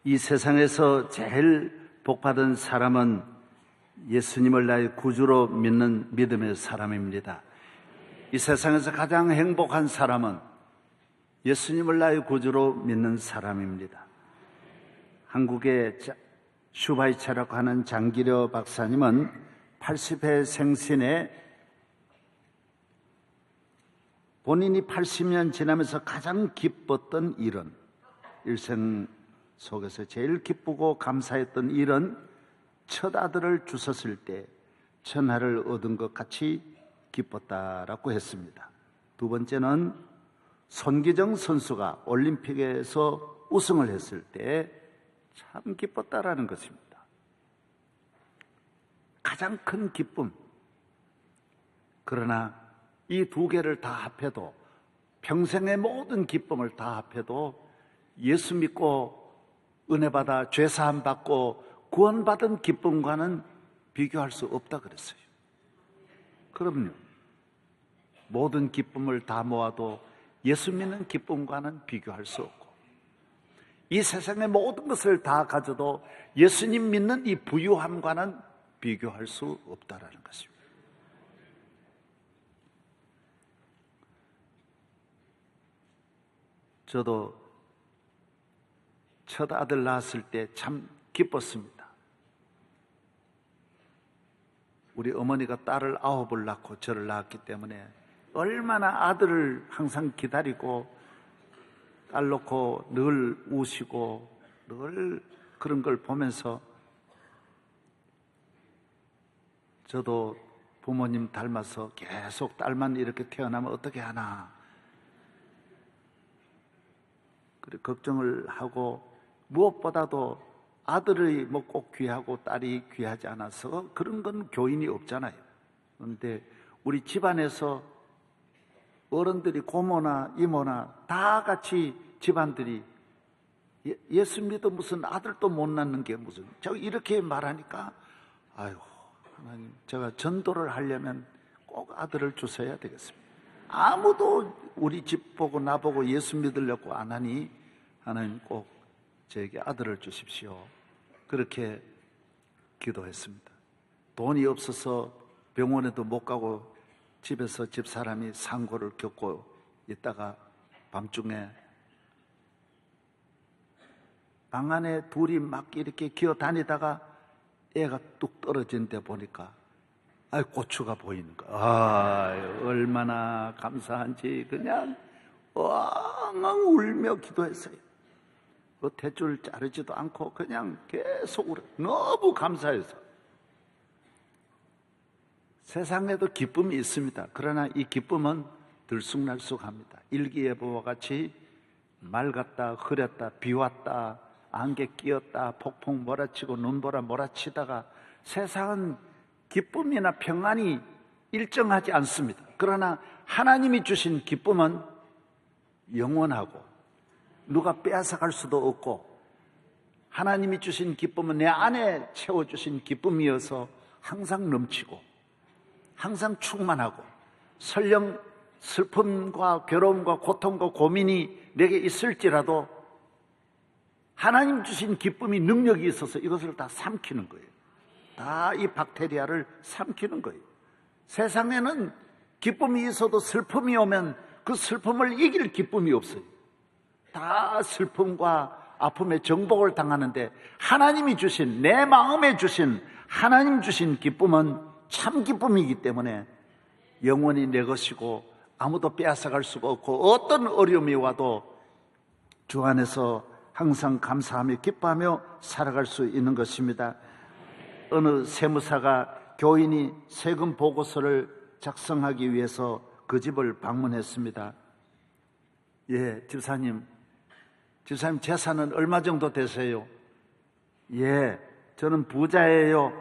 이 세상에서 제일 복받은 사람은 예수님을 나의 구주로 믿는 믿음의 사람입니다. 이 세상에서 가장 행복한 사람은 예수님을 나의 구주로 믿는 사람입니다. 한국의 슈바이처라고 하는 장기려 박사님은 80회 생신에 본인이 80년 지나면서 가장 기뻤던 일은, 일생 속에서 제일 기쁘고 감사했던 일은 첫 아들을 주셨을 때 천하를 얻은 것 같이 기뻤다라고 했습니다. 두 번째는 손기정 선수가 올림픽에서 우승을 했을 때 참 기뻤다라는 것입니다. 가장 큰 기쁨. 그러나 이 두 개를 다 합해도, 평생의 모든 기쁨을 다 합해도 예수 믿고 은혜 받아 죄사함 받고 구원받은 기쁨과는 비교할 수 없다 그랬어요. 그럼요. 모든 기쁨을 다 모아도 예수 믿는 기쁨과는 비교할 수 없고, 이 세상의 모든 것을 다 가져도 예수님 믿는 이 부유함과는 비교할 수 없다라는 것입니다. 저도 첫 아들 낳았을 때 참 기뻤습니다. 우리 어머니가 딸을 9을 낳고 저를 낳았기 때문에 얼마나 아들을 항상 기다리고 딸 놓고 늘 우시고 늘 그런 걸 보면서 저도 부모님 닮아서 계속 딸만 이렇게 태어나면 어떻게 하나 그래 걱정을 하고, 무엇보다도 아들이 뭐 꼭 귀하고 딸이 귀하지 않아서 그런 건 교인이 없잖아요. 그런데 우리 집안에서 어른들이 고모나 이모나 다 같이 집안들이 예수 믿어 무슨 아들도 못 낳는 게 무슨, 저 이렇게 말하니까 아유 하나님, 제가 전도를 하려면 꼭 아들을 주셔야 되겠습니다. 아무도 우리 집 보고 나보고 예수 믿으려고 안 하니 하나님 꼭 저에게 아들을 주십시오. 그렇게 기도했습니다. 돈이 없어서 병원에도 못 가고 집에서 집사람이 상고를 겪고 있다가 밤중에 방 안에 둘이 막 이렇게 기어 다니다가 애가 뚝 떨어진 데 보니까 고추가 보이는 거야. 얼마나 감사한지 그냥 엉엉 울며 기도했어요. 그 대줄 자르지도 않고 그냥 계속 울어. 너무 감사해서. 세상에도 기쁨이 있습니다. 그러나 이 기쁨은 들쑥날쑥합니다. 일기예보와 같이 맑았다, 흐렸다, 비왔다, 안개 끼었다, 폭풍 몰아치고 눈보라 몰아치다가, 세상은 기쁨이나 평안이 일정하지 않습니다. 그러나 하나님이 주신 기쁨은 영원하고 누가 빼앗아갈 수도 없고, 하나님이 주신 기쁨은 내 안에 채워주신 기쁨이어서 항상 넘치고 항상 충만하고, 설령 슬픔과 괴로움과 고통과 고민이 내게 있을지라도 하나님 주신 기쁨이 능력이 있어서 이것을 다 삼키는 거예요. 다 이 박테리아를 삼키는 거예요. 세상에는 기쁨이 있어도 슬픔이 오면 그 슬픔을 이길 기쁨이 없어요. 다 슬픔과 아픔의 정복을 당하는데, 하나님이 주신, 내 마음에 주신, 하나님 주신 기쁨은 참 기쁨이기 때문에 영원히 내 것이고 아무도 빼앗아갈 수가 없고, 어떤 어려움이 와도 주 안에서 항상 감사하며 기뻐하며 살아갈 수 있는 것입니다. 어느 세무사가 교인이 세금 보고서를 작성하기 위해서 그 집을 방문했습니다. 예, 집사님 재산은 얼마 정도 되세요? 예, 저는 부자예요.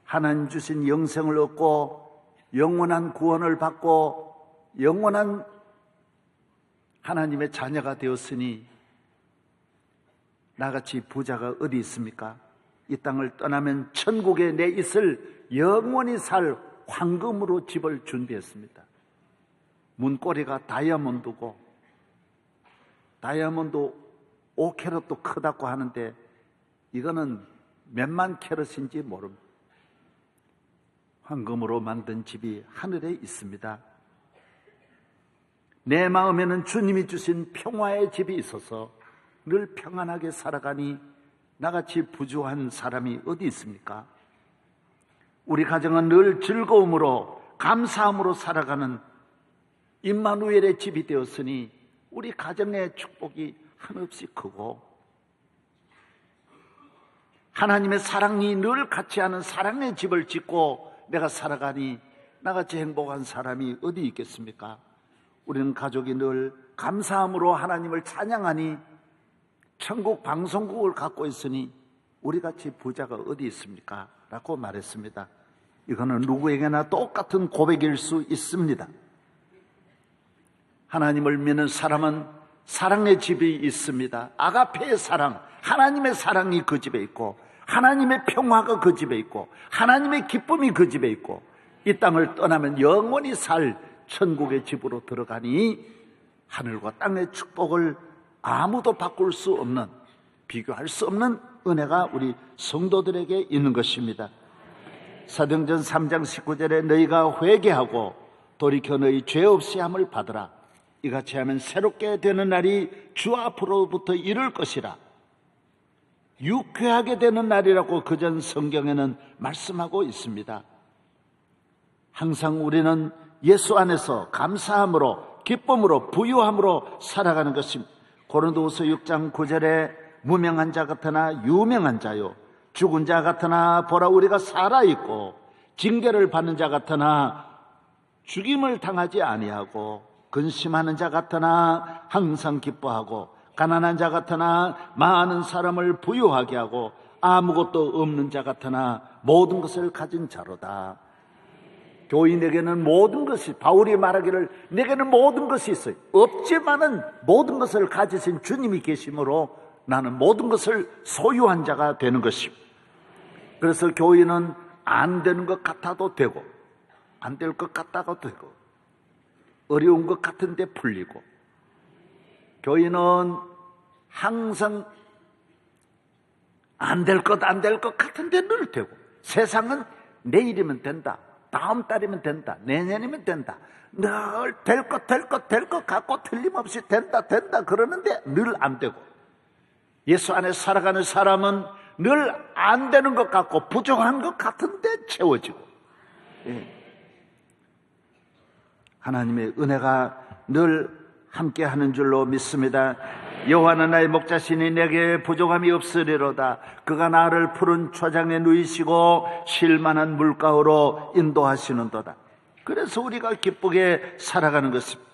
하나님 주신 영생을 얻고 영원한 구원을 받고 영원한 하나님의 자녀가 되었으니 나같이 부자가 어디 있습니까? 이 땅을 떠나면 천국에 내 있을 영원히 살 황금으로 집을 준비했습니다. 문고리가 다이아몬드고, 다이아몬드 5캐럿도 크다고 하는데 이거는 몇만 캐럿인지 모릅니다. 황금으로 만든 집이 하늘에 있습니다. 내 마음에는 주님이 주신 평화의 집이 있어서 늘 평안하게 살아가니 나같이 부주한 사람이 어디 있습니까? 우리 가정은 늘 즐거움으로 감사함으로 살아가는 임마누엘의 집이 되었으니 우리 가정의 축복이 한없이 크고 하나님의 사랑이 늘 같이 하는 사랑의 집을 짓고 내가 살아가니 나같이 행복한 사람이 어디 있겠습니까? 우리는 가족이 늘 감사함으로 하나님을 찬양하니 천국 방송국을 갖고 있으니 우리같이 부자가 어디 있습니까? 라고 말했습니다. 이거는 누구에게나 똑같은 고백일 수 있습니다. 하나님을 믿는 사람은 사랑의 집이 있습니다. 아가페의 사랑, 하나님의 사랑이 그 집에 있고 하나님의 평화가 그 집에 있고 하나님의 기쁨이 그 집에 있고 이 땅을 떠나면 영원히 살 천국의 집으로 들어가니 하늘과 땅의 축복을 아무도 바꿀 수 없는, 비교할 수 없는 은혜가 우리 성도들에게 있는 것입니다. 사도행전 3장 19절에 너희가 회개하고 돌이켜 너희 죄 없이 함을 받으라. 이같이 하면 새롭게 되는 날이 주 앞으로부터 이를 것이라. 유쾌하게 되는 날이라고 그전 성경에는 말씀하고 있습니다. 항상 우리는 예수 안에서 감사함으로 기쁨으로 부유함으로 살아가는 것입니다. 고린도후서 6장 9절에 무명한 자 같으나 유명한 자요 죽은 자 같으나 보라 우리가 살아있고 징계를 받는 자 같으나 죽임을 당하지 아니하고 근심하는 자 같으나 항상 기뻐하고 가난한 자 같으나 많은 사람을 부유하게 하고 아무것도 없는 자 같으나 모든 것을 가진 자로다. 교인에게는 모든 것이, 바울이 말하기를 내게는 모든 것이 있어요. 없지만은 모든 것을 가지신 주님이 계심으로 나는 모든 것을 소유한 자가 되는 것입니다. 그래서 교인은 안 되는 것 같아도 되고 안 될 것 같다고 되고 어려운 것 같은데 풀리고, 교인은 항상 안 될 것 같은데 늘 되고, 세상은 내일이면 된다, 다음 달이면 된다, 내년이면 된다, 늘 될 것 갖고 틀림없이 된다 그러는데 늘 안 되고, 예수 안에 살아가는 사람은 늘 안 되는 것 같고 부족한 것 같은데 채워지고, 하나님의 은혜가 늘 함께 하는 줄로 믿습니다. 여호와는 나의 목자시니 내게 부족함이 없으리로다. 그가 나를 푸른 초장에 누이시고 쉴만한 물가로 인도하시는도다. 그래서 우리가 기쁘게 살아가는 것입니다.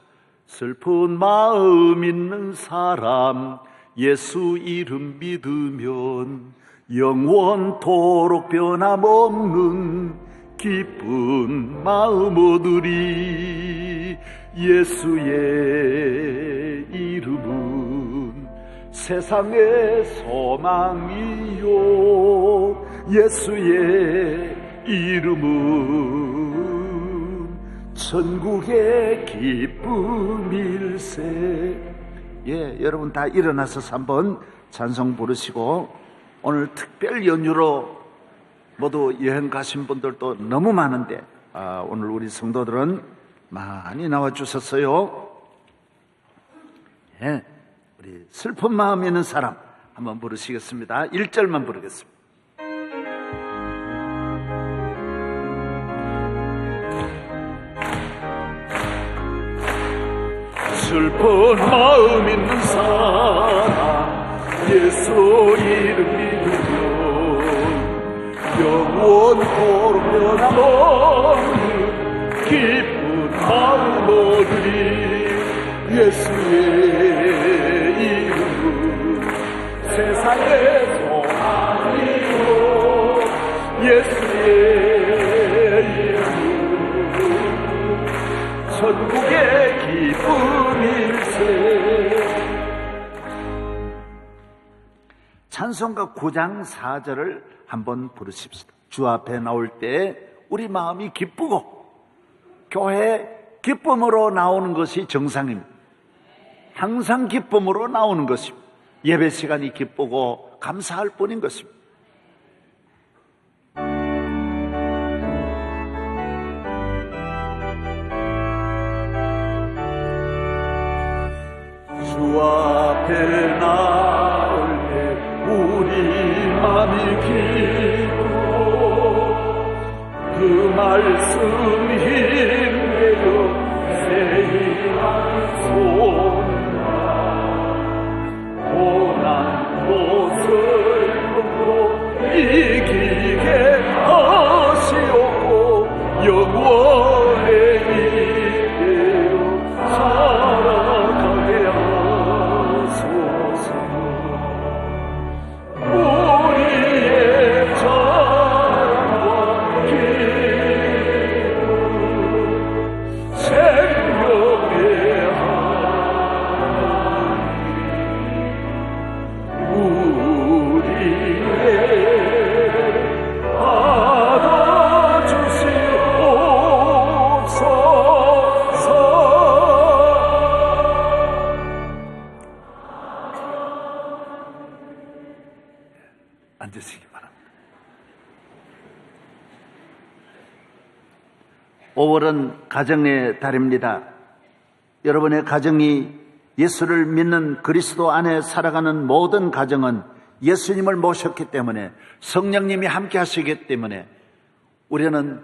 슬픈 마음 있는 사람 예수 이름 믿으면 영원토록 변함없는 기쁜 마음 얻으리. 예수의 이름은 세상의 소망이요 예수의 이름은 천국의 기쁨일세. 여러분 다 일어나서 한번 찬송 부르시고, 오늘 특별 연휴로 모두 여행 가신 분들도 너무 많은데 오늘 우리 성도들은 많이 나와주셨어요. 우리 슬픈 마음 있는 사람 한번 부르시겠습니다. 1절만 부르겠습니다. 슬픈 마음 있는 사람 예수 이름 믿으면 영원토록 변함없는 기쁜 마음 얻으리. 예수의 이름은 세상의 소망이요 예수의 이름은 천국의 기쁨일세. 찬송가 9장 4절을 한번 부르십시다. 주 앞에 나올 때 우리 마음이 기쁘고, 교회 기쁨으로 나오는 것이 정상입니다. 항상 기쁨으로 나오는 것입니다. 예배 시간이 기쁘고 감사할 뿐인 것입니다. 주 앞에 나올 때 우리 맘이 기쁘고 그 말씀 힘내어 새이한 소나 고난 곳을 끊고 이기게 하시옵고 영원의 이대로 살아가게 하소서. 우리의 자랑과 기쁨 생명의 하나님 우리의 앉으시기 바랍니다. 5월은 가정의 달입니다. 여러분의 가정이 예수를 믿는 그리스도 안에 살아가는 모든 가정은 예수님을 모셨기 때문에, 성령님이 함께 하시기 때문에 우리는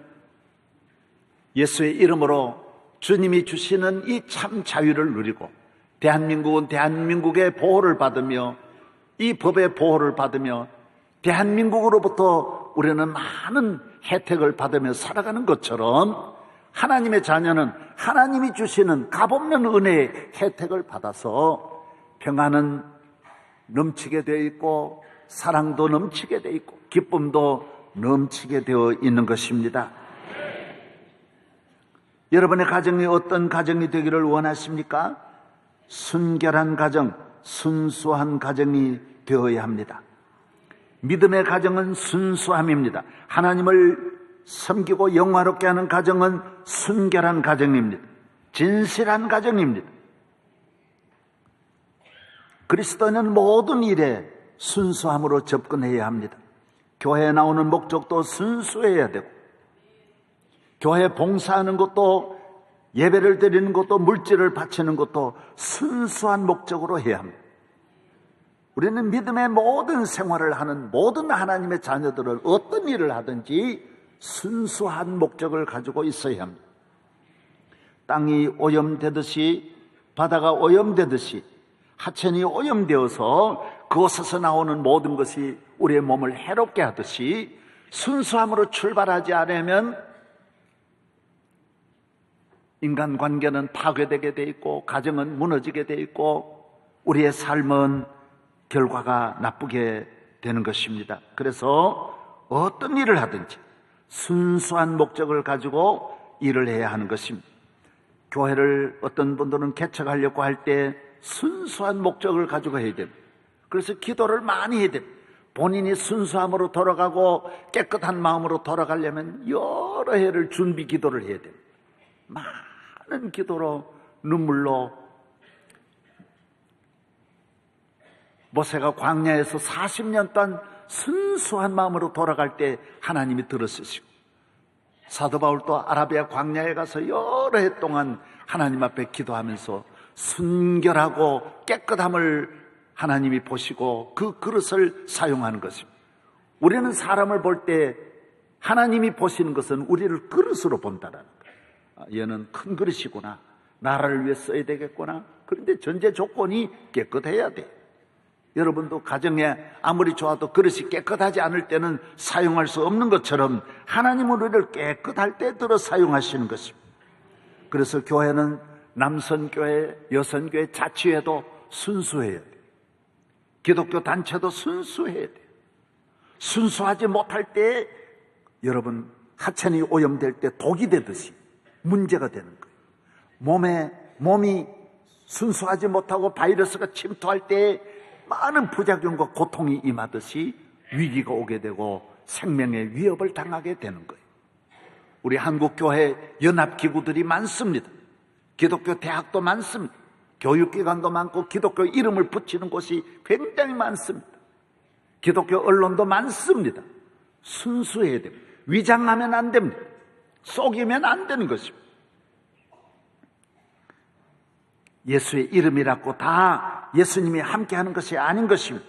예수의 이름으로 주님이 주시는 이 참 자유를 누리고, 대한민국은 대한민국의 보호를 받으며 이 법의 보호를 받으며 대한민국으로부터 우리는 많은 혜택을 받으며 살아가는 것처럼, 하나님의 자녀는 하나님이 주시는 값없는 은혜의 혜택을 받아서 평안은 넘치게 되어 있고 사랑도 넘치게 되어 있고 기쁨도 넘치게 되어 있는 것입니다. 여러분의 가정이 어떤 가정이 되기를 원하십니까? 순결한 가정, 순수한 가정이 되어야 합니다. 믿음의 가정은 순수함입니다. 하나님을 섬기고 영화롭게 하는 가정은 순결한 가정입니다. 진실한 가정입니다. 그리스도는 모든 일에 순수함으로 접근해야 합니다. 교회에 나오는 목적도 순수해야 되고, 교회 봉사하는 것도, 예배를 드리는 것도, 물질을 바치는 것도 순수한 목적으로 해야 합니다. 우리는 믿음의 모든 생활을 하는 모든 하나님의 자녀들은 어떤 일을 하든지 순수한 목적을 가지고 있어야 합니다. 땅이 오염되듯이, 바다가 오염되듯이 하천이 오염되어서 그곳에서 나오는 모든 것이 우리의 몸을 해롭게 하듯이 순수함으로 출발하지 않으면 인간관계는 파괴되게 돼 있고 가정은 무너지게 돼 있고 우리의 삶은 결과가 나쁘게 되는 것입니다. 그래서 어떤 일을 하든지 순수한 목적을 가지고 일을 해야 하는 것입니다. 교회를 어떤 분들은 개척하려고 할 때 순수한 목적을 가지고 해야 됩니다. 그래서 기도를 많이 해야 됩니다. 본인이 순수함으로 돌아가고 깨끗한 마음으로 돌아가려면 여러 해를 준비 기도를 해야 됩니다. 많은 기도로, 눈물로. 모세가 광야에서 40년 동안 순수한 마음으로 돌아갈 때 하나님이 들으시고, 사도 바울도 아라비아 광야에 가서 여러 해 동안 하나님 앞에 기도하면서 순결하고 깨끗함을 하나님이 보시고 그 그릇을 사용하는 것입니다. 우리는 사람을 볼 때 하나님이 보시는 것은 우리를 그릇으로 본다는 거예요. 얘는 큰 그릇이구나, 나라를 위해 써야 되겠구나. 그런데 전제 조건이 깨끗해야 돼요. 여러분도 가정에 아무리 좋아도 그릇이 깨끗하지 않을 때는 사용할 수 없는 것처럼 하나님은 우리를 깨끗할 때 들어 사용하시는 것입니다. 그래서 교회는 남선교회, 여선교회, 자치회도 순수해야 돼요. 기독교 단체도 순수해야 돼요. 순수하지 못할 때 여러분 하천이 오염될 때 독이 되듯이 문제가 되는 거예요. 몸이 순수하지 못하고 바이러스가 침투할 때 많은 부작용과 고통이 임하듯이 위기가 오게 되고 생명의 위협을 당하게 되는 거예요. 우리 한국교회 연합기구들이 많습니다. 기독교 대학도 많습니다. 교육기관도 많고 기독교 이름을 붙이는 곳이 굉장히 많습니다. 기독교 언론도 많습니다. 순수해야 됩니다. 위장하면 안 됩니다. 속이면 안 되는 것입니다. 예수의 이름이라고 다 예수님이 함께하는 것이 아닌 것입니다.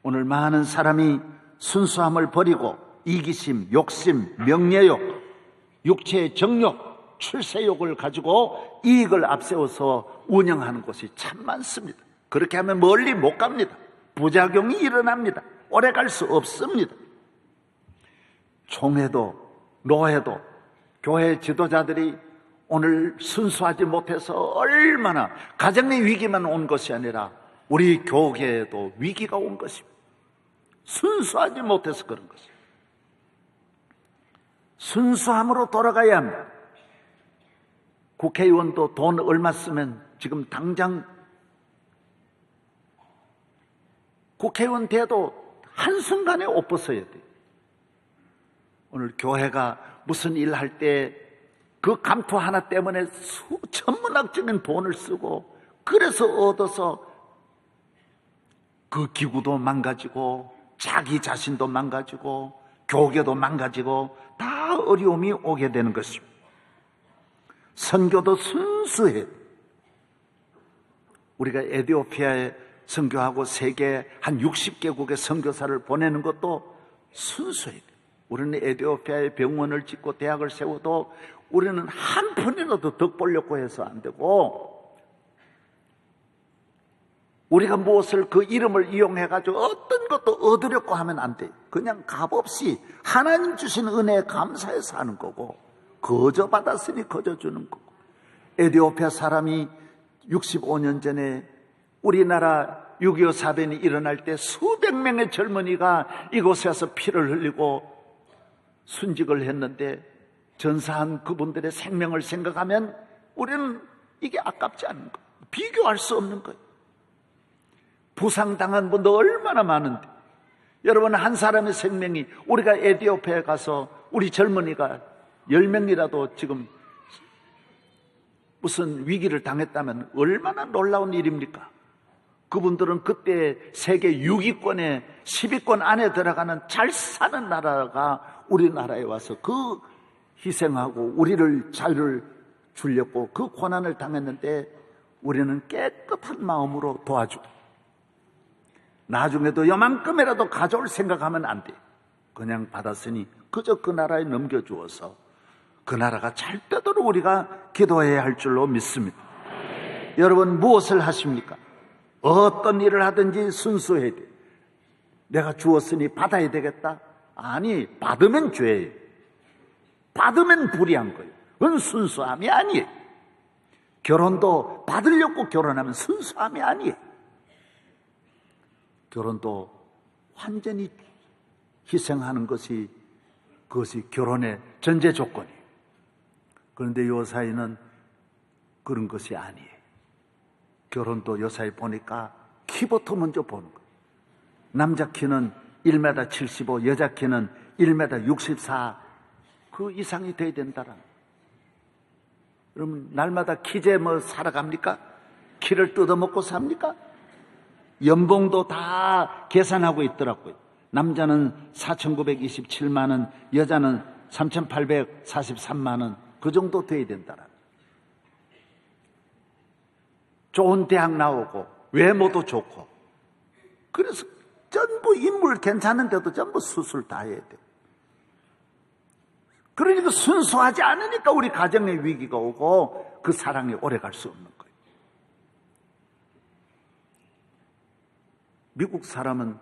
오늘 많은 사람이 순수함을 버리고 이기심, 욕심, 명예욕, 육체의 정욕, 출세욕을 가지고 이익을 앞세워서 운영하는 곳이 참 많습니다. 그렇게 하면 멀리 못 갑니다. 부작용이 일어납니다. 오래 갈 수 없습니다. 총회도 노회도 교회 지도자들이 오늘 순수하지 못해서 얼마나 가정의 위기만 온 것이 아니라 우리 교계에도 위기가 온 것입니다. 순수하지 못해서 그런 것입니다. 순수함으로 돌아가야 합니다. 국회의원도 돈 얼마 쓰면 지금 당장 국회의원 돼도 한순간에 옷 벗어야 돼요. 오늘 교회가 무슨 일 할 때 그 감투 하나 때문에 천문학적인 돈을 쓰고 그래서 얻어서 그 기구도 망가지고 자기 자신도 망가지고 교계도 망가지고 다 어려움이 오게 되는 것입니다. 선교도 순수해요. 우리가 에티오피아에 선교하고 세계 한 60개국의 선교사를 보내는 것도 순수해요. 우리는 에티오피아에 병원을 짓고 대학을 세워도 우리는 한 푼이라도 더 벌려고 해서 안 되고, 우리가 무엇을 그 이름을 이용해가지고 어떤 것도 얻으려고 하면 안 돼요. 그냥 값없이 하나님 주신 은혜에 감사해서 하는 거고, 거저 받았으니 거저 주는 거고. 에티오피아 사람이 65년 전에 우리나라 6.25 사변이 일어날 때 수백 명의 젊은이가 이곳에 와서 피를 흘리고 순직을 했는데, 전사한 그분들의 생명을 생각하면 우리는 이게 아깝지 않은 거예요. 비교할 수 없는 거예요. 부상당한 분도 얼마나 많은데, 여러분, 한 사람의 생명이, 우리가 에티오피아에 가서 우리 젊은이가 10명이라도 지금 무슨 위기를 당했다면 얼마나 놀라운 일입니까? 그분들은 그때 세계 6위권에 10위권 안에 들어가는 잘 사는 나라가 우리나라에 와서 그 희생하고 우리를 자유를 주려고 그 고난을 당했는데, 우리는 깨끗한 마음으로 도와주고 나중에도 요만큼이라도 가져올 생각하면 안 돼. 그냥 받았으니 그저 그 나라에 넘겨주어서 그 나라가 잘 되도록 우리가 기도해야 할 줄로 믿습니다. 여러분, 무엇을 하십니까? 어떤 일을 하든지 순수해야 돼. 내가 주었으니 받아야 되겠다? 아니, 받으면 죄예요. 받으면 불의한 거예요. 그건 순수함이 아니에요. 결혼도 받으려고 결혼하면 순수함이 아니에요. 결혼도 완전히 희생하는 것이, 그것이 결혼의 전제 조건이에요. 그런데 요사이는 그런 것이 아니에요. 결혼도 요사이 보니까 키부터 먼저 보는 거예요. 남자 키는 1m 75, 여자 키는 1m 64, 그 이상이 돼야 된다라는. 여러분, 날마다 키제 뭐 살아갑니까? 키를 뜯어먹고 삽니까? 연봉도 다 계산하고 있더라고요. 남자는 4,927만 원, 여자는 3,843만 원, 그 정도 돼야 된다라는. 좋은 대학 나오고 외모도 좋고, 그래서 전부 인물 괜찮은데도 전부 수술 다 해야 돼요. 그러니까 순수하지 않으니까 우리 가정에 위기가 오고 그 사랑이 오래 갈 수 없는 거예요. 미국 사람은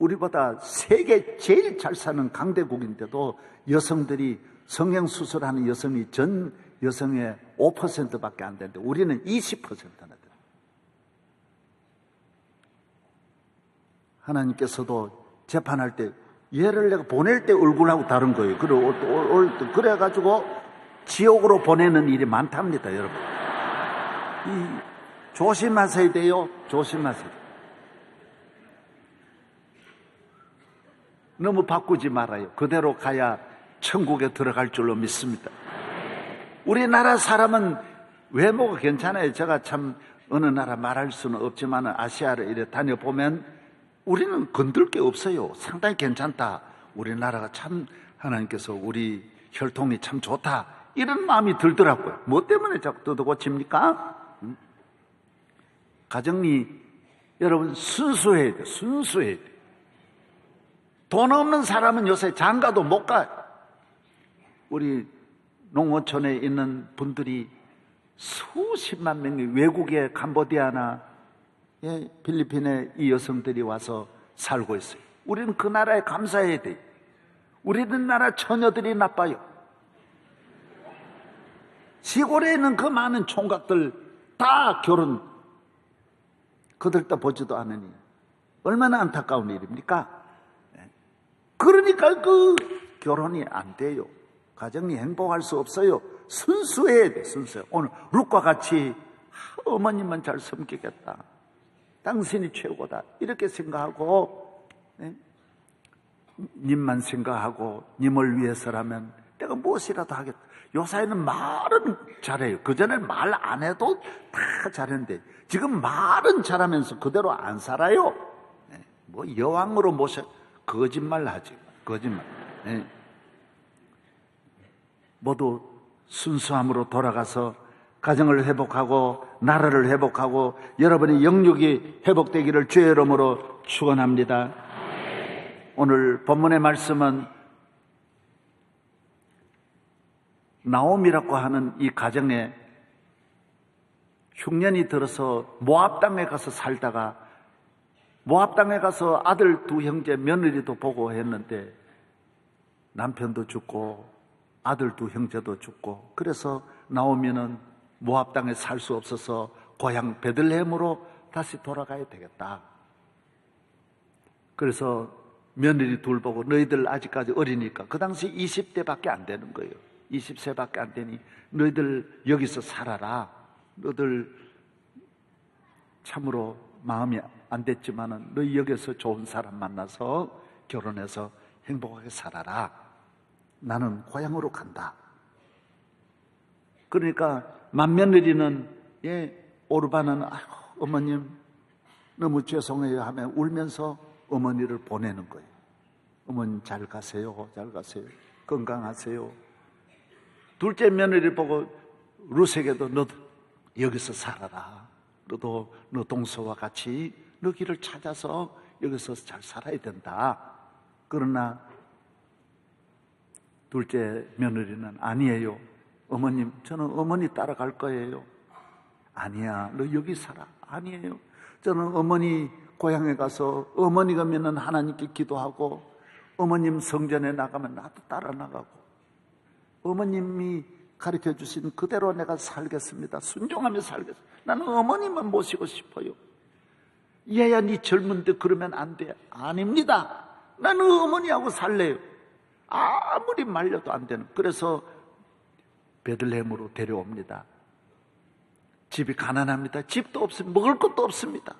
우리보다 세계 제일 잘 사는 강대국인데도 여성들이 성형수술하는 여성이 전 여성의 5%밖에 안 되는데 우리는 20%나 돼요. 하나님께서도 재판할 때 얘를 내가 보낼 때 얼굴하고 다른 거예요. 그래가지고 지옥으로 보내는 일이 많답니다, 여러분. 조심하셔야 돼요. 조심하세요. 너무 바꾸지 말아요. 그대로 가야 천국에 들어갈 줄로 믿습니다. 우리나라 사람은 외모가 괜찮아요. 제가 참 어느 나라 말할 수는 없지만 아시아를 이래 다녀보면 우리는 건들 게 없어요. 상당히 괜찮다. 우리나라가 참 하나님께서 우리 혈통이 참 좋다. 이런 마음이 들더라고요. 뭐 때문에 자꾸 뜯어고칩니까? 가정이 여러분 순수해야 돼. 순수해야 돼. 돈 없는 사람은 요새 장가도 못 가요. 우리 농어촌에 있는 분들이 수십만 명이 외국에 캄보디아나 필리핀에 이 여성들이 와서 살고 있어요. 우리는 그 나라에 감사해야 돼요. 우리나라 처녀들이 나빠요. 시골에 있는 그 많은 총각들 다 결혼, 그들도 보지도 않으니 얼마나 안타까운 일입니까? 그러니까 그 결혼이 안 돼요. 가정이 행복할 수 없어요. 순수해야 돼, 순수해. 오늘 룻과 같이 어머님만 잘 섬기겠다. 당신이 최고다. 이렇게 생각하고, 님만 생각하고, 님을 위해서라면 내가 무엇이라도 하겠다. 요사이는 말은 잘해요. 그전에 말 안 해도 다 잘했는데, 지금 말은 잘하면서 그대로 안 살아요. 뭐 여왕으로 모셔, 거짓말 하지. 거짓말. 모두 순수함으로 돌아가서 가정을 회복하고 나라를 회복하고 여러분의 영육이 회복되기를 주의 이름으로 축원합니다. 오늘 본문의 말씀은 나옴이라고 하는 이 가정에 흉년이 들어서 모압 땅에 가서 살다가 모압 땅에 가서 아들 두 형제 며느리도 보고 했는데 남편도 죽고 아들 두 형제도 죽고 그래서 나오면은 모압 땅에 살 수 없어서 고향 베들레헴으로 다시 돌아가야 되겠다. 그래서 며느리 둘 보고 너희들 아직까지 어리니까 그 당시 20대밖에 안 되는 거예요. 20세밖에 안 되니 너희들 여기서 살아라. 너희들 참으로 마음이 안 됐지만은 너희 여기서 좋은 사람 만나서 결혼해서 행복하게 살아라. 나는 고향으로 간다. 그러니까 맏며느리는 오르바는 어머님 너무 죄송해요 하며 울면서 어머니를 보내는 거예요. 어머님 잘 가세요. 잘 가세요. 건강하세요. 둘째 며느리 보고 루세게도 너도 여기서 살아라. 너도 너 동서와 같이 너 길을 찾아서 여기서 잘 살아야 된다. 그러나 둘째 며느리는 아니에요. 어머님, 저는 어머니 따라갈 거예요. 아니야, 너 여기 살아. 아니에요. 저는 어머니 고향에 가서 어머니가 믿는 하나님께 기도하고 어머님 성전에 나가면 나도 따라 나가고 어머님이 가르쳐 주신 그대로 내가 살겠습니다. 순종하며 살겠습니다. 나는 어머님만 모시고 싶어요. 얘야 네 젊은데 그러면 안 돼. 아닙니다. 나는 어머니하고 살래요. 아무리 말려도 안 되는. 그래서 베들레헴으로 데려옵니다. 집이 가난합니다. 집도 없습니다. 먹을 것도 없습니다.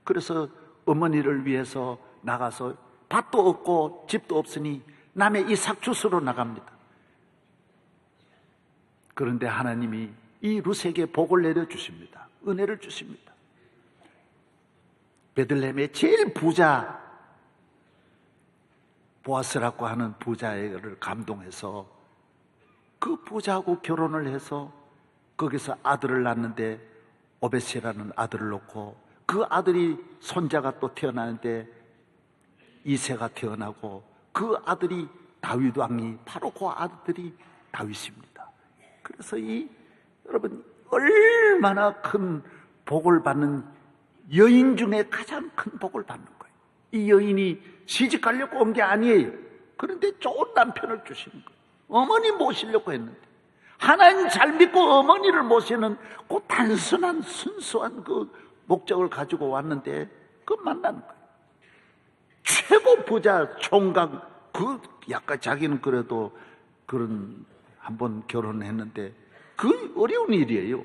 그래서 어머니를 위해서 나가서 밭도 없고 집도 없으니 남의 이삭 주스로 나갑니다. 그런데 하나님이 이 룻에게 복을 내려주십니다. 은혜를 주십니다. 베들레헴의 제일 부자 보아스라고 하는 부자를 감동해서 그 부자하고 결혼을 해서 거기서 아들을 낳는데 오벳이라는 아들을 놓고 그 아들이 손자가 또 태어나는데 이세가 태어나고 그 아들이 다윗 왕이 바로 그 아들이 다윗입니다. 그래서 여러분 얼마나 큰 복을 받는 여인 중에 가장 큰 복을 받는 거예요. 이 여인이 시집 가려고 온 게 아니에요. 그런데 좋은 남편을 주시는 거예요. 어머니 모시려고 했는데 하나님 잘 믿고 어머니를 모시는 그 단순한 순수한 그 목적을 가지고 왔는데 그 만나는 거예요. 최고 부자 총각 약간 자기는 그래도 그런 한번 결혼했는데 그 어려운 일이에요.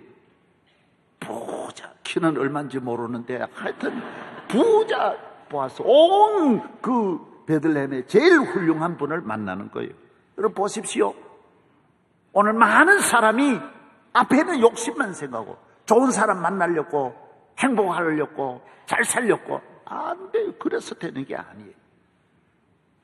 부자 키는 얼마인지 모르는데 하여튼 부자 보아서 온 그 베들레헴의 제일 훌륭한 분을 만나는 거예요. 여러분 보십시오. 오늘 많은 사람이 앞에는 욕심만 생각하고 좋은 사람 만나려고 행복하려고 잘 살려고 안 돼요. 그래서 되는 게 아니에요.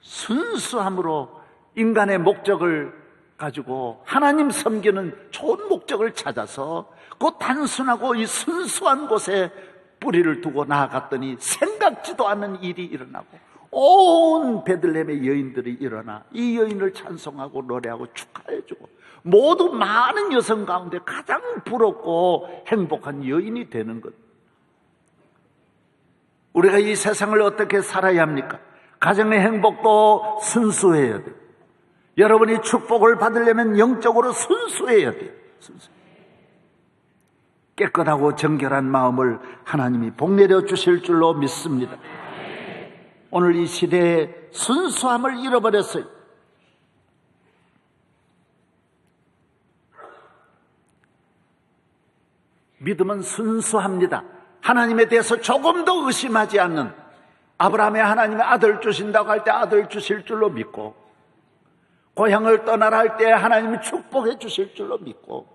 순수함으로 인간의 목적을 가지고 하나님 섬기는 좋은 목적을 찾아서 그 단순하고 이 순수한 곳에 뿌리를 두고 나아갔더니 생각지도 않는 일이 일어나고 온 베들레헴의 여인들이 일어나 이 여인을 찬송하고 노래하고 축하해주고 모두 많은 여성 가운데 가장 부럽고 행복한 여인이 되는 것. 우리가 이 세상을 어떻게 살아야 합니까? 가정의 행복도 순수해야 돼요. 여러분이 축복을 받으려면 영적으로 순수해야 돼요. 깨끗하고 정결한 마음을 하나님이 복내려 주실 줄로 믿습니다. 오늘 이 시대에 순수함을 잃어버렸어요. 믿음은 순수합니다. 하나님에 대해서 조금도 의심하지 않는, 아브라함의 하나님의 아들 주신다고 할 때 아들 주실 줄로 믿고, 고향을 떠나라 할 때 하나님이 축복해 주실 줄로 믿고,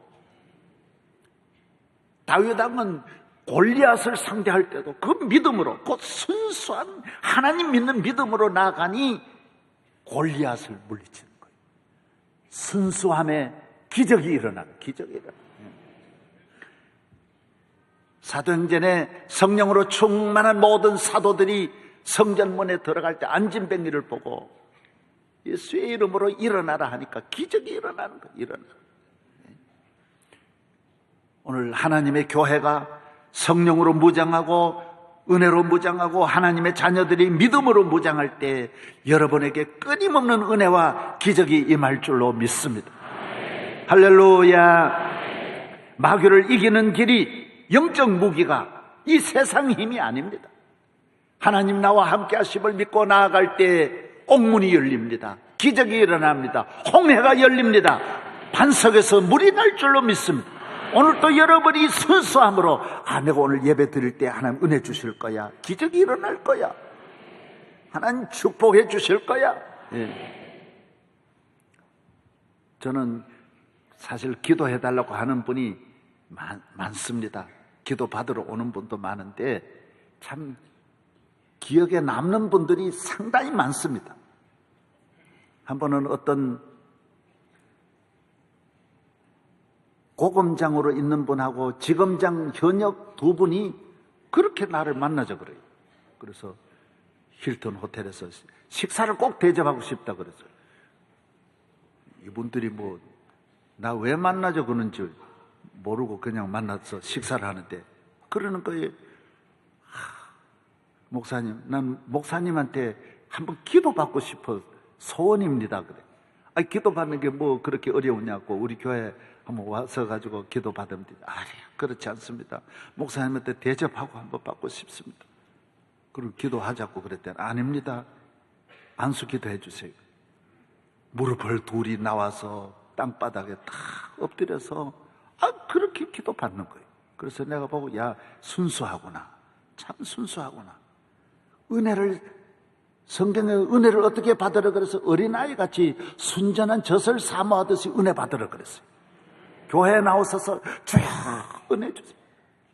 다윗 왕은 골리앗을 상대할 때도 그 믿음으로, 그 순수한 하나님 믿는 믿음으로 나아가니 골리앗을 물리치는 거예요. 순수함에 기적이 일어나는, 기적이 일어나는. 사도행전에 성령으로 충만한 모든 사도들이 성전문에 들어갈 때 안진뱅이를 보고 예수의 이름으로 일어나라 하니까 기적이 일어나는 거예요. 일어나는. 오늘 하나님의 교회가 성령으로 무장하고 은혜로 무장하고 하나님의 자녀들이 믿음으로 무장할 때 여러분에게 끊임없는 은혜와 기적이 임할 줄로 믿습니다. 할렐루야. 마귀를 이기는 길이 영적 무기가 이 세상 힘이 아닙니다. 하나님 나와 함께 하심을 믿고 나아갈 때 옥문이 열립니다. 기적이 일어납니다. 홍해가 열립니다. 반석에서 물이 날 줄로 믿습니다. 오늘 또 여러분이 순수함으로 내가 오늘 예배 드릴 때 하나님 은혜 주실 거야. 기적이 일어날 거야. 하나님 축복해 주실 거야. 저는 사실 기도해 달라고 하는 분이 많습니다. 기도 받으러 오는 분도 많은데 참 기억에 남는 분들이 상당히 많습니다. 한 번은 어떤 고검장으로 있는 분하고 지검장 현역 두 분이 그렇게 나를 만나자 그래요. 그래서 힐튼 호텔에서 식사를 꼭 대접하고 싶다 그랬어요. 이분들이 뭐 나 왜 만나자 그러는지 모르고 그냥 만나서 식사를 하는데 그러는 거예요. 목사님, 난 목사님한테 한번 기도받고 싶어 소원입니다. 그래. 기도받는 게 뭐 그렇게 어려우냐고 우리 교회 한번 와서 가지고 기도받으면 돼. 그렇지 않습니다. 목사님한테 대접하고 한번 받고 싶습니다. 그리고 기도하자고 그랬더니 아닙니다. 안수 기도해 주세요. 무릎을 둘이 나와서 땅바닥에 딱 엎드려서 그렇게 기도받는 거예요. 그래서 내가 보고 순수하구나. 참 순수하구나. 성경의 은혜를 어떻게 받으라 그래서 어린아이같이 순전한 젖을 사모하듯이 은혜 받으라 그랬어요. 교회에 나오셔서 주여 은혜 주세요.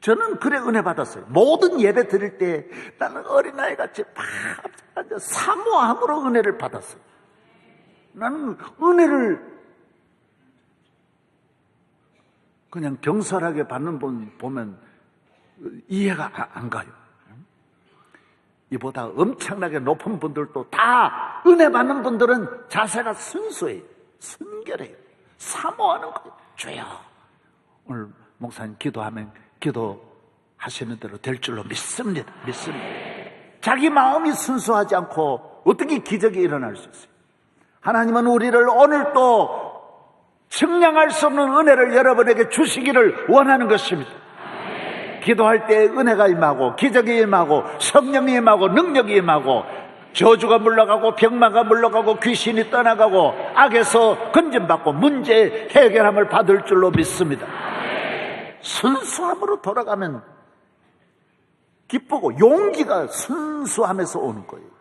저는 그래 은혜 받았어요. 모든 예배 드릴 때 나는 어린아이같이 막 사모함으로 은혜를 받았어요. 나는 은혜를 그냥 경솔하게 받는 분 보면 이해가 안 가요. 이보다 엄청나게 높은 분들도 다 은혜 받는 분들은 자세가 순수해요. 순결해요. 사모하는 거예요. 주여 오늘 목사님 기도하면 기도하시는 대로 될 줄로 믿습니다. 자기 마음이 순수하지 않고 어떻게 기적이 일어날 수 있어요? 하나님은 우리를 오늘 또 측량할 수 없는 은혜를 여러분에게 주시기를 원하는 것입니다. 기도할 때 은혜가 임하고 기적이 임하고 성령이 임하고 능력이 임하고 저주가 물러가고 병마가 물러가고 귀신이 떠나가고 악에서 건진받고 문제 해결함을 받을 줄로 믿습니다. 순수함으로 돌아가면 기쁘고 용기가 순수함에서 오는 거예요.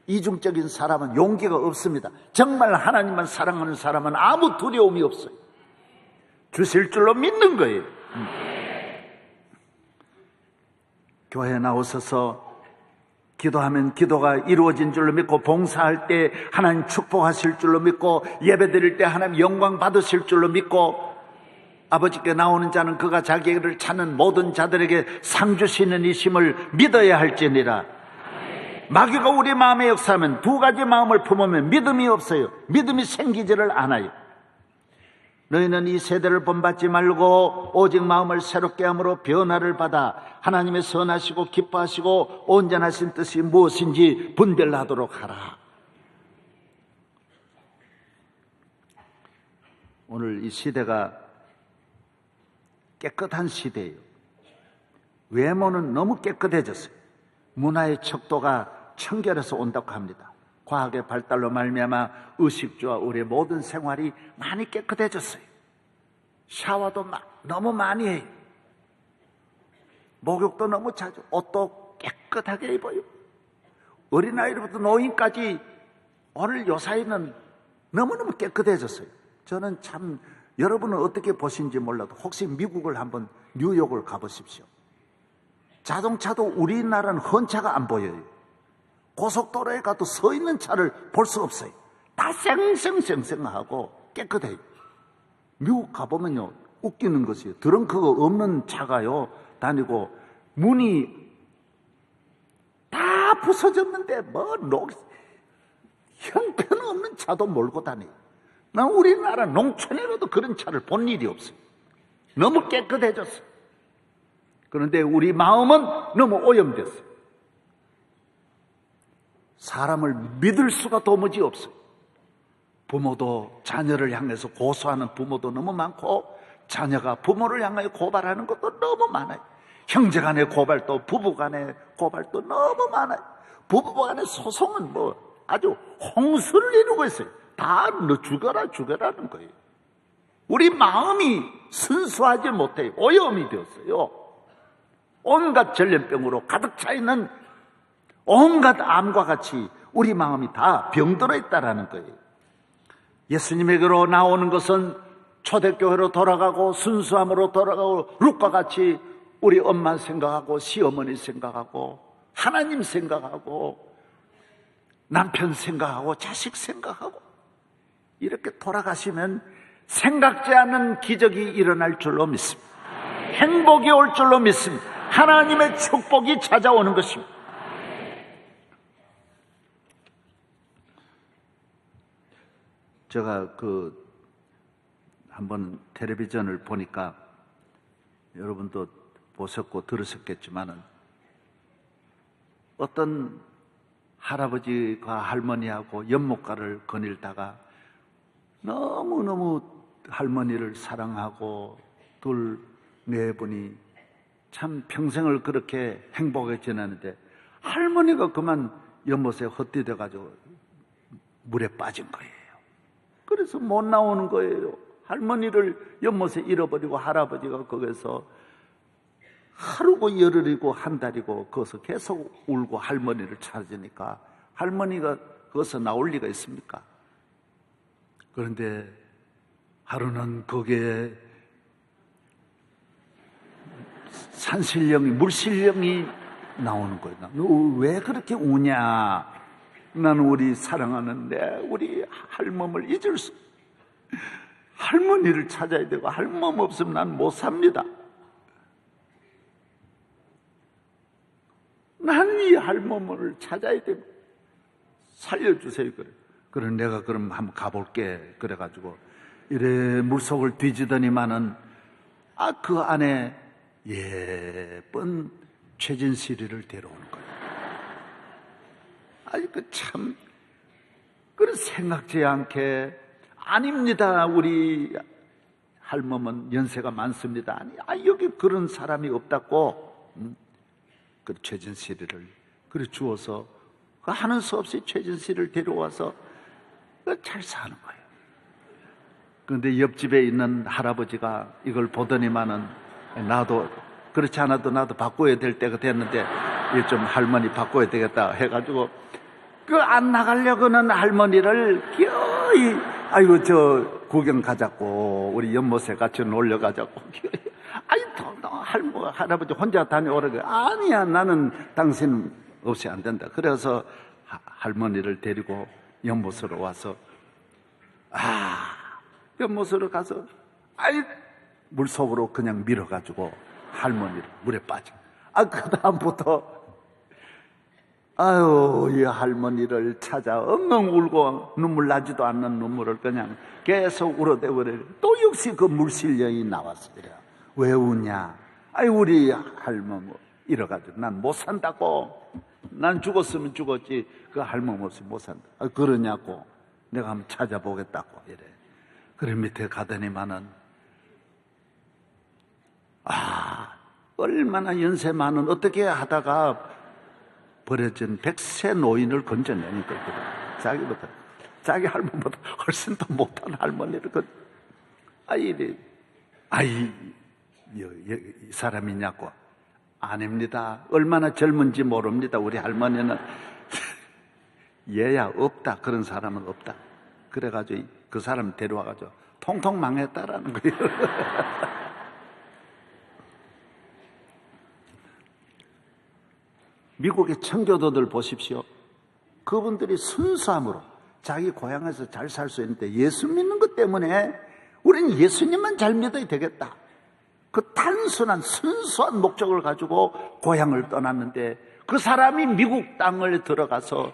이중적인 사람은 용기가 없습니다. 정말 하나님만 사랑하는 사람은 아무 두려움이 없어요. 주실 줄로 믿는 거예요. 교회에 나오셔서 기도하면 기도가 이루어진 줄로 믿고, 봉사할 때 하나님 축복하실 줄로 믿고, 예배 드릴 때 하나님 영광 받으실 줄로 믿고, 아버지께 나오는 자는 그가 자기를 찾는 모든 자들에게 상 주시는 이심을 믿어야 할지니라. 마귀가 우리 마음에 역사하면 두 가지 마음을 품으면 믿음이 없어요. 믿음이 생기지를 않아요. 너희는 이 세대를 본받지 말고 오직 마음을 새롭게 함으로 변화를 받아 하나님의 선하시고 기뻐하시고 온전하신 뜻이 무엇인지 분별하도록 하라. 오늘 이 시대가 깨끗한 시대예요. 외모는 너무 깨끗해졌어요. 문화의 척도가 청결해서 온다고 합니다. 과학의 발달로 말미암아 의식주와 우리의 모든 생활이 많이 깨끗해졌어요. 샤워도 너무 많이 해요. 목욕도 너무 자주, 옷도 깨끗하게 입어요. 어린아이부터 노인까지 오늘 요사이는 너무너무 깨끗해졌어요. 저는 참, 여러분은 어떻게 보신지 몰라도 혹시 미국을 한번, 뉴욕을 가보십시오. 자동차도 우리나라는 헌차가 안 보여요. 고속도로에 가도 서 있는 차를 볼 수 없어요. 다 쌩쌩쌩쌩하고 깨끗해요. 미국 가보면요, 웃기는 것이에요. 트렁크가 없는 차가요 다니고, 문이 다 부서졌는데 형편없는 차도 몰고 다녀요. 난 우리나라 농촌에라도 그런 차를 본 일이 없어요. 너무 깨끗해졌어요. 그런데 우리 마음은 너무 오염됐어요. 사람을 믿을 수가 도무지 없어요. 부모도 자녀를 향해서 고소하는 부모도 너무 많고, 자녀가 부모를 향하여 고발하는 것도 너무 많아요. 형제간의 고발도, 부부간의 고발도 너무 많아요. 부부간의 소송은 아주 홍수를 이루고 있어요. 다 너 죽여라는 거예요. 우리 마음이 순수하지 못해요. 오염이 되었어요. 온갖 전염병으로 가득 차 있는 온갖 암과 같이 우리 마음이 다 병들어 있다라는 거예요. 예수님에게로 나오는 것은 초대교회로 돌아가고 순수함으로 돌아가고, 룻과 같이 우리 엄마 생각하고 시어머니 생각하고 하나님 생각하고 남편 생각하고 자식 생각하고 이렇게 돌아가시면 생각지 않은 기적이 일어날 줄로 믿습니다. 행복이 올 줄로 믿습니다. 하나님의 축복이 찾아오는 것입니다. 제가 한번 텔레비전을 보니까 여러분도 보셨고 들으셨겠지만은, 어떤 할아버지가 할머니하고 연못가를 거닐다가 너무너무 할머니를 사랑하고 둘 네 분이 참 평생을 그렇게 행복하게 지냈는데, 할머니가 그만 연못에 헛디뎌 가지고 물에 빠진 거예요. 그래서 못 나오는 거예요. 할머니를 연못에 잃어버리고 할아버지가 거기서 하루고 열흘이고 한 달이고 거기서 계속 울고 할머니를 찾으니까, 할머니가 거기서 나올 리가 있습니까? 그런데 하루는 거기에 산신령이, 물신령이 나오는 거예요. 너 왜 그렇게 우냐? 나는 우리 사랑하는데 우리 할멈을 잊을 수, 할머니를 찾아야 되고 할멈 없으면 난 못 삽니다. 난 이 할멈을 찾아야 되고 살려주세요. 그래 내가 그럼 한번 가볼게. 그래가지고 이래 물속을 뒤지더니만은 그 안에 예쁜 최진실이를 데려오는 거예요. 참, 생각지 않게, 아닙니다. 우리 할멈은 연세가 많습니다. 아니, 여기 그런 사람이 없다고, 그 최진실이를, 주어서, 하는 수 없이 최진실을 데려와서, 잘 사는 거예요. 그런데 옆집에 있는 할아버지가 이걸 보더니만은, 나도, 그렇지 않아도 나도 바꿔야 될 때가 됐는데, 좀 할머니 바꿔야 되겠다 해가지고, 안 나가려고 하는 할머니를 기어이, 구경 가자고 우리 연못에 같이 놀러 가자고. 아니 할아버지 혼자 다녀오라고. 아니야, 나는 당신 없이 안 된다. 그래서 할머니를 데리고 연못으로 와서 연못으로 가서 물속으로 그냥 밀어가지고 할머니를 물에 빠져. 그 다음부터 이 할머니를 찾아 엉엉 울고 눈물 나지도 않는 눈물을 그냥 계속 울어대고 그래. 또 역시 그 물실령이 나왔어요. 왜 우냐? 우리 할머니 이래가지고 난 못 산다고. 난 죽었으면 죽었지 그 할머니 없이 못 산다. 그러냐고. 내가 한번 찾아보겠다고 이래. 그래 밑에 가더니만은 얼마나 연세 많은 어떻게 하다가 버려진 100세 노인을 건져내는 거거든. 자기 할머니보다 훨씬 더 못한 할머니를 이 사람이냐고. 아닙니다. 얼마나 젊은지 모릅니다. 우리 할머니는. 얘야 없다. 그런 사람은 없다. 그래가지고 그 사람 데려와가지고 통통 망했다라는 거예요. 미국의 청교도들 보십시오. 그분들이 순수함으로 자기 고향에서 잘 살 수 있는데 예수 믿는 것 때문에 우리는 예수님만 잘 믿어야 되겠다. 그 단순한 순수한 목적을 가지고 고향을 떠났는데 그 사람이 미국 땅을 들어가서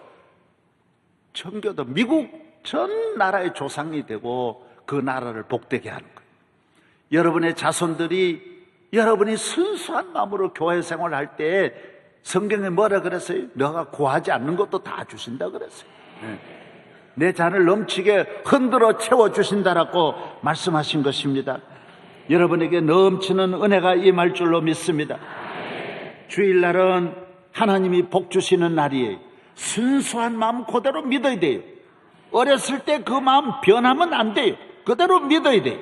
청교도 미국 전 나라의 조상이 되고 그 나라를 복되게 하는 거예요. 여러분의 자손들이 여러분이 순수한 마음으로 교회 생활할 때 성경에 뭐라 그랬어요? 너가 구하지 않는 것도 다 주신다 그랬어요. 내 잔을 넘치게 흔들어 채워주신다라고 말씀하신 것입니다. 여러분에게 넘치는 은혜가 임할 줄로 믿습니다. 주일날은 하나님이 복 주시는 날이에요. 순수한 마음 그대로 믿어야 돼요. 어렸을 때 그 마음 변하면 안 돼요. 그대로 믿어야 돼요.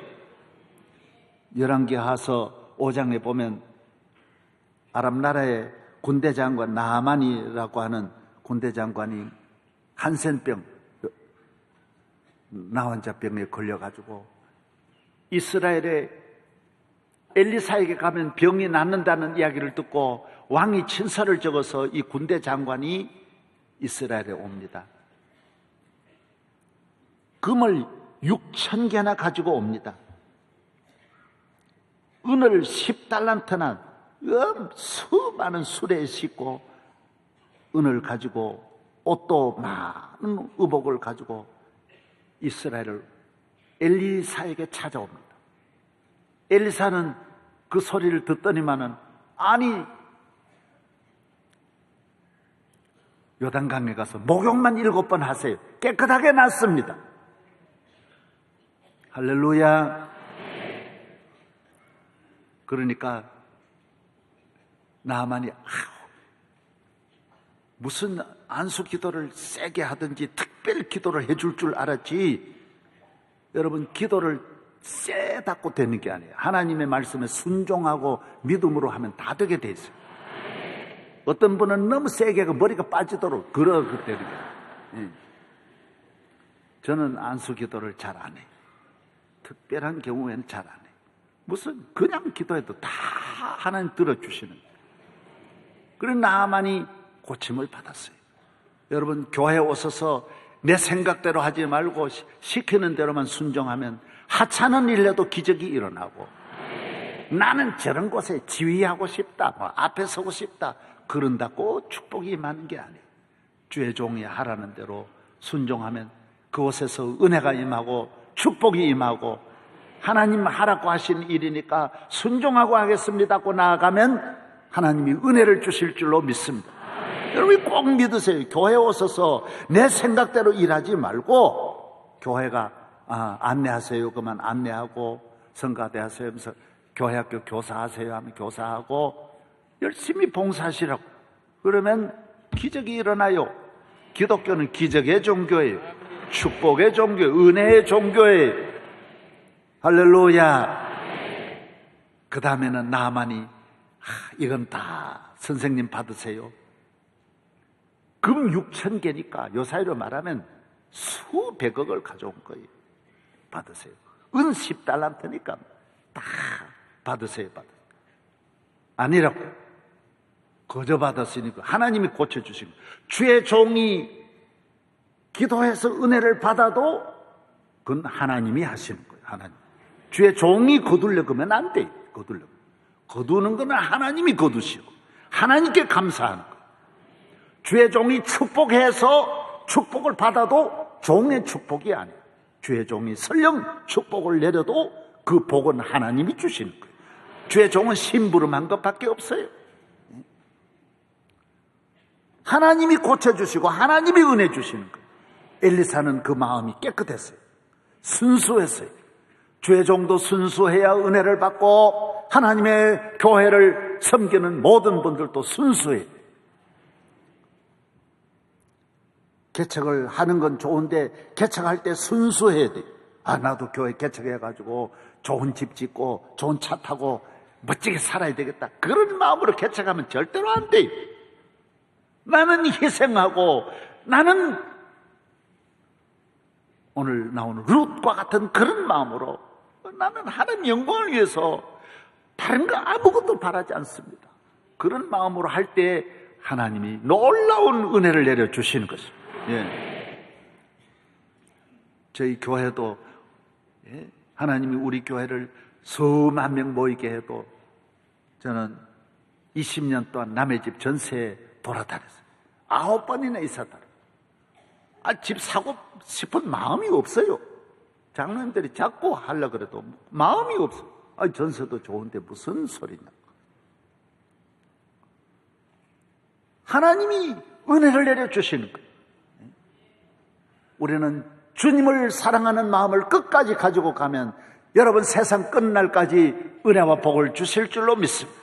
열왕기하서 5장에 보면 아람 나라의 군대 장관 나하만이라고 하는 군대 장관이 한센병, 나환자병에 걸려가지고 이스라엘의 엘리사에게 가면 병이 낫는다는 이야기를 듣고 왕이 친서를 적어서 이 군대 장관이 이스라엘에 옵니다. 금을 6,000개나 가지고 옵니다. 은을 10달란트나 수많은 수레에 싣고 은을 가지고 옷도 많은 의복을 가지고 이스라엘을 엘리사에게 찾아옵니다. 엘리사는 그 소리를 듣더니만은 요단강에 가서 목욕만 7번 하세요. 깨끗하게 낫습니다. 할렐루야. 그러니까 나하만이 무슨 안수 기도를 세게 하든지 특별 기도를 해줄 줄 알았지, 여러분 기도를 세다고 되는 게 아니에요. 하나님의 말씀에 순종하고 믿음으로 하면 다 되게 돼 있어요. 어떤 분은 너무 세게 하고 머리가 빠지도록 그러게 되는 거예요. 저는 안수 기도를 잘 안 해요. 특별한 경우에는 잘 안 해요. 무슨 그냥 기도해도 다 하나님 들어주시는 거예요. 그래서 나하만이 고침을 받았어요. 여러분 교회에 오셔서 내 생각대로 하지 말고 시키는 대로만 순종하면 하찮은 일에도 기적이 일어나고, 나는 저런 곳에 지휘하고 싶다, 앞에 서고 싶다 그런다고 축복이 임하는 게 아니에요. 주의 종이 하라는 대로 순종하면 그곳에서 은혜가 임하고 축복이 임하고, 하나님 하라고 하신 일이니까 순종하고 하겠습니다고 나아가면 하나님이 은혜를 주실 줄로 믿습니다. 여러분이 꼭 믿으세요. 교회에 오셔서 내 생각대로 일하지 말고 교회가 안내하세요 그만 안내하고, 성가대 하세요 하면서 교회학교 교사하세요 하면 교사하고 열심히 봉사하시라고. 그러면 기적이 일어나요. 기독교는 기적의 종교예요. 축복의 종교, 은혜의 종교예요. 할렐루야. 그 다음에는 나하만이 이건 다 선생님 받으세요. 금 6,000개니까 요사이로 말하면 수백억을 가져온 거예요. 받으세요. 은 10달란트니까 다 받으세요. 아니라고. 거저 받았으니까 하나님이 고쳐주신 거예요. 주의 종이 기도해서 은혜를 받아도 그건 하나님이 하시는 거예요. 하나님. 주의 종이 거둘려 그러면 안 돼요. 거두는 건 하나님이 거두시고 하나님께 감사하는 거예요. 주의 종이 축복해서 축복을 받아도 종의 축복이 아니에요. 주의 종이 설령 축복을 내려도 그 복은 하나님이 주시는 거예요. 주의 종은 심부름한 것밖에 없어요. 하나님이 고쳐주시고 하나님이 은혜 주시는 거예요. 엘리사는 그 마음이 깨끗했어요. 순수했어요. 주의 종도 순수해야 은혜를 받고 하나님의 교회를 섬기는 모든 분들도 순수해요. 개척을 하는 건 좋은데 개척할 때 순수해야 돼요. 나도 교회 개척해가지고 좋은 집 짓고 좋은 차 타고 멋지게 살아야 되겠다. 그런 마음으로 개척하면 절대로 안 돼요. 나는 희생하고 나는 오늘 나오는 룻과 같은 그런 마음으로 나는 하나님 영광을 위해서 다른 거 아무것도 바라지 않습니다. 그런 마음으로 할 때 하나님이 놀라운 은혜를 내려주시는 것입니다. 저희 교회도 하나님이 우리 교회를 수만 명 모이게 해도 저는 20년 동안 남의 집 전세에 돌아다녔어요. 9번이나 있었다. 집 사고 싶은 마음이 없어요. 장로님들이 자꾸 하려고 그래도 마음이 없어. 전세도 좋은데 무슨 소리냐. 하나님이 은혜를 내려주시는 거예요. 우리는 주님을 사랑하는 마음을 끝까지 가지고 가면 여러분 세상 끝날까지 은혜와 복을 주실 줄로 믿습니다.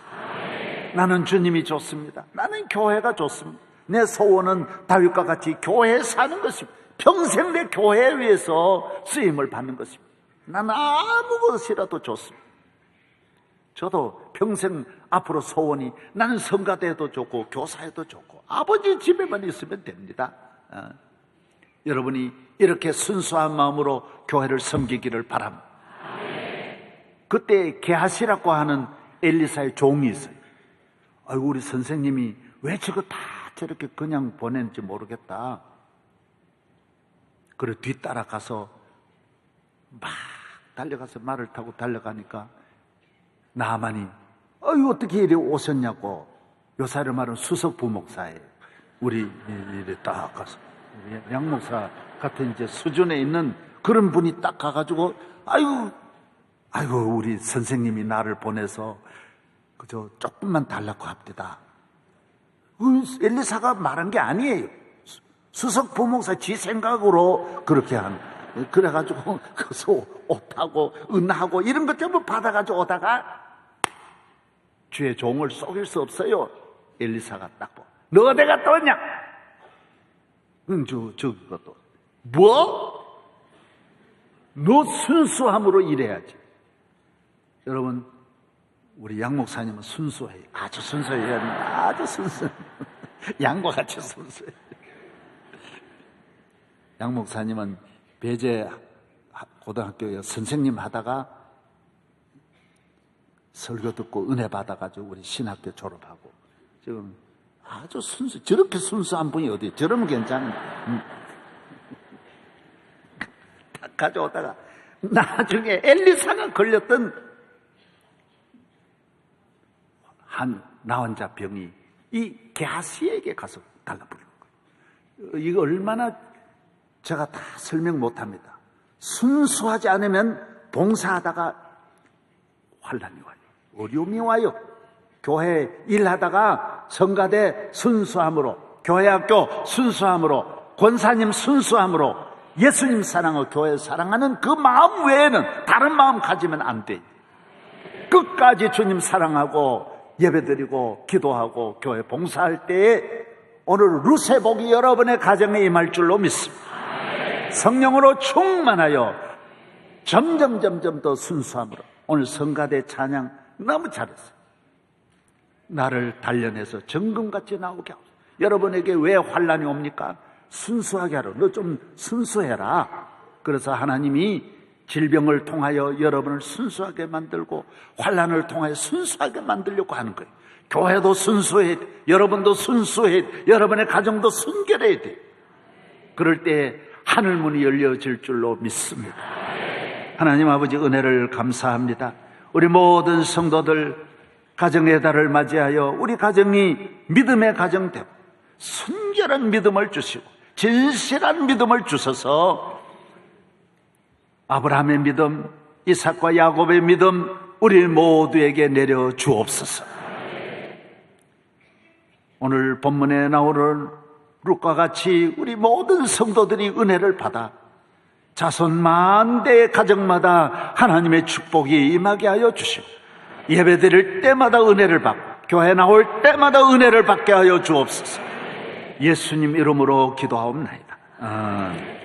나는 주님이 좋습니다. 나는 교회가 좋습니다. 내 소원은 다윗과 같이 교회에 사는 것입니다. 평생 내 교회에 위해서 쓰임을 받는 것입니다. 나는 아무 것이라도 좋습니다. 저도 평생 앞으로 소원이 나는 성가대도 좋고 교사에도 좋고 아버지 집에만 있으면 됩니다. 여러분이 이렇게 순수한 마음으로 교회를 섬기기를 바랍니다. 그때 게하시라고 하는 엘리사의 종이 있어요. 우리 선생님이 왜 저거 다 저렇게 그냥 보냈는지 모르겠다. 그래 뒤따라가서 막 달려가서 말을 타고 달려가니까 나만이 어떻게 이리 오셨냐고. 요사를 말은 수석 부목사예요. 우리 이래 딱 가서 양목사 같은 이제 수준에 있는 그런 분이 딱 가가지고 아이고 우리 선생님이 나를 보내서 그저 조금만 달라고 합디다. 엘리사가 말한 게 아니에요. 수석 부목사 지 생각으로 그렇게 한. 그래가지고 그래서 옷하고 은하고 이런 것 전부 받아가지고 오다가 주의 종을 속일 수 없어요. 엘리사가 딱 보. 너 어디 갔다 왔냐? 저것도 뭐? 너 순수함으로 일해야지. 여러분 우리 양 목사님은 순수해요. 아주 순수해야 합니다. 아주 순수. 양과 같이 순수해요. 양 목사님은 배재 고등학교에 선생님 하다가 설교 듣고 은혜 받아가지고 우리 신학교 졸업하고 지금 아주 저렇게 순수한 분이 어디 저러면 괜찮은데 딱 가져오다가 나중에 엘리사가 걸렸던 나 혼자 병이 이 게하시에게 가서 달라붙는 거예요. 이거 얼마나 제가 다 설명 못합니다. 순수하지 않으면 봉사하다가 환난이 와요. 어려움이 와요. 교회 일하다가 성가대 순수함으로, 교회학교 순수함으로, 권사님 순수함으로, 예수님 사랑하고 교회 사랑하는 그 마음 외에는 다른 마음 가지면 안 돼. 끝까지 주님 사랑하고 예배드리고 기도하고 교회 봉사할 때에 오늘 룻의 복이 여러분의 가정에 임할 줄로 믿습니다. 성령으로 충만하여 점점 더 순수함으로. 오늘 성가대 찬양 너무 잘했어요. 나를 단련해서 정금같이 나오게 하고. 여러분에게 왜 환난이 옵니까? 순수하게 하라. 너 좀 순수해라. 그래서 하나님이 질병을 통하여 여러분을 순수하게 만들고 환난을 통하여 순수하게 만들려고 하는 거예요. 교회도 순수해야 돼. 여러분도 순수해야 돼. 여러분의 가정도 순결해야 돼. 그럴 때 하늘문이 열려질 줄로 믿습니다. 하나님 아버지 은혜를 감사합니다. 우리 모든 성도들 가정의 달을 맞이하여 우리 가정이 믿음의 가정 되고 순결한 믿음을 주시고 진실한 믿음을 주셔서 아브라함의 믿음, 이삭과 야곱의 믿음 우리 모두에게 내려 주옵소서. 오늘 본문에 나오는 룻과 같이 우리 모든 성도들이 은혜를 받아 자손 만대의 가정마다 하나님의 축복이 임하게 하여 주시고 예배 드릴 때마다 은혜를 받고 교회 나올 때마다 은혜를 받게 하여 주옵소서. 예수님 이름으로 기도하옵나이다. 아멘.